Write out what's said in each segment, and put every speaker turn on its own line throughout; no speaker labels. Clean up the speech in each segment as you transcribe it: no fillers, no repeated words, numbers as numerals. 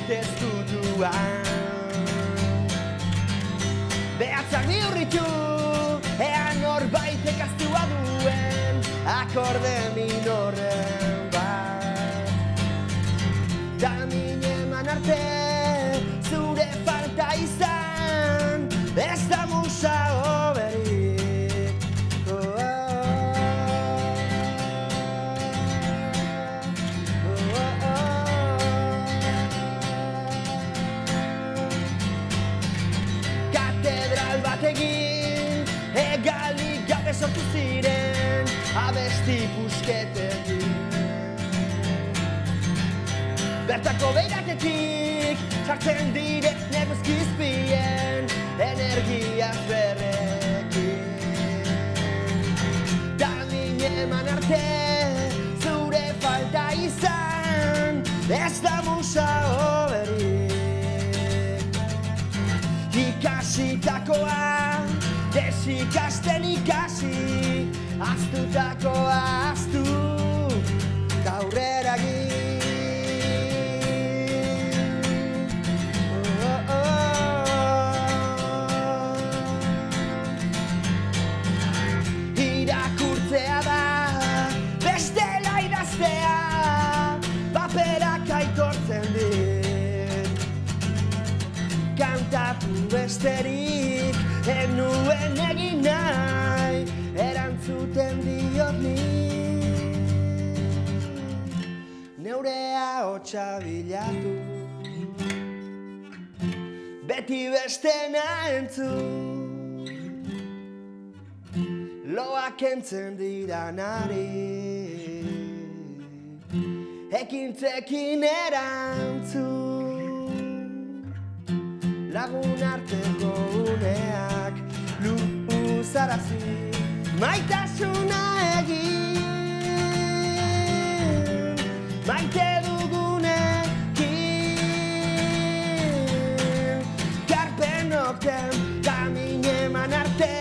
baite ezkutuan. Behatzak bihurritu, ea norbaitek aztua duen akorde minorren bat. Da min eman arte, zure falta izan, ez da musa hoberik. Katedral batekin, egalik gabe sortu ziren, abesti pusketekin. Bertako beiratetik, sartzen dire negozkizpien, energiaz berrekin. Da min eman arte, zure falta izan, ez da musa hoberik. Ikasitakoa, desikasten ikasi, ahaztutakoa ahaztu, eta aurrera egin. Irakurtzea da, bestela idaztea, paperak aitortzen dit. Kantatu besterik, enuen egin nahi, erantzuten diot nik. Neurea hotxa bilatu, beti bestena entzun, loak entzen diranari, ekintzekin erantzun. Lagun arteko uneak luzarazi, maitasuna egin, maite dugunekin. Karpenokten kamin eman arte,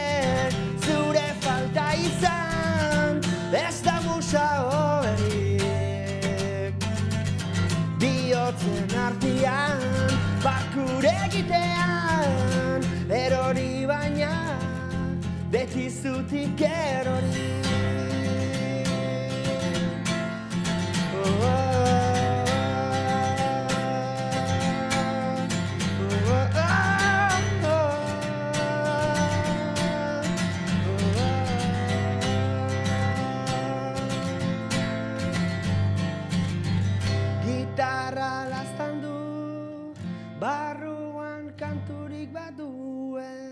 zure falta izan, ez da musa hoberik. Bihotzen artian, barkure egitean, erori baina, beti zutik erori. Gitarra laztan du, barruan kanturik baduen.